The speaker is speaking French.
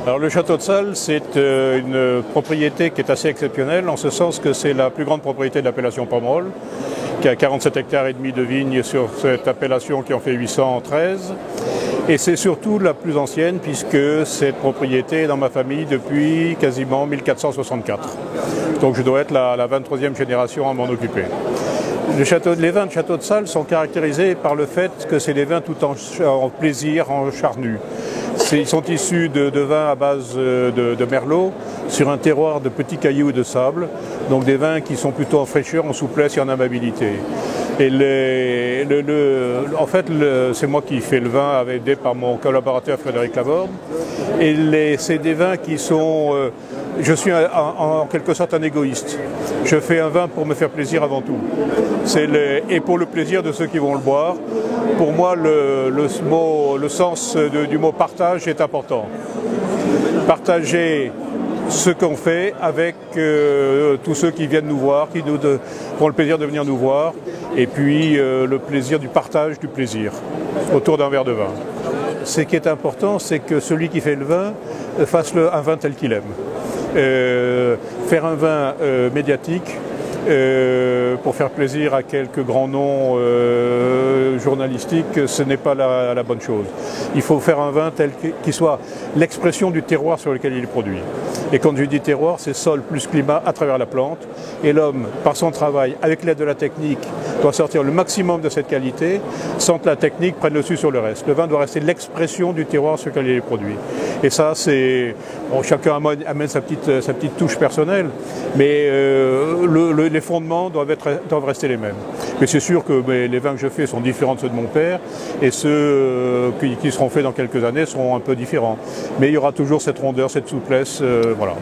Alors le château de Salles, c'est une propriété qui est assez exceptionnelle, en ce sens que c'est la plus grande propriété de l'appellation Pomerol, qui a 47 hectares et demi de vignes sur cette appellation qui en fait 813. Et c'est surtout la plus ancienne puisque cette propriété est dans ma famille depuis quasiment 1464. Donc je dois être la 23e génération à m'en occuper. Les vins de Château de Salles sont caractérisés par le fait que c'est des vins tout en plaisir, en charnu. Ils sont issus de vins à base de merlot sur un terroir de petits cailloux et de sable. Donc des vins qui sont plutôt en fraîcheur, en souplesse et en amabilité. Et en fait, c'est moi qui fais le vin, aidé par mon collaborateur Frédéric Laborde. Et c'est des vins qui sont... je suis en quelque sorte un égoïste. Je fais un vin pour me faire plaisir avant tout. Et pour le plaisir de ceux qui vont le boire. Pour moi, le sens du mot partage est important. Partager ce qu'on fait avec tous ceux qui viennent nous voir, qui nous font le plaisir de venir nous voir, et puis le plaisir du partage du plaisir autour d'un verre de vin. Ce qui est important, c'est que celui qui fait le vin fasse un vin tel qu'il aime. Faire un vin médiatique pour faire plaisir à quelques grands noms journalistiques, ce n'est pas la bonne chose. Il faut faire un vin tel qui soit l'expression du terroir sur lequel il est produit. Et quand je dis terroir, c'est sol plus climat à travers la plante. Et l'homme, par son travail, avec l'aide de la technique, doit sortir le maximum de cette qualité sans que la technique prenne le dessus sur le reste. Le vin doit rester l'expression du terroir sur lequel il est produit. Et ça, c'est... Bon, chacun amène sa petite touche personnelle, mais les fondements doivent rester les mêmes. Mais c'est sûr que les vins que je fais sont différents de ceux de mon père, et ceux qui seront faits dans quelques années seront un peu différents. Mais il y aura toujours cette rondeur, cette souplesse, voilà.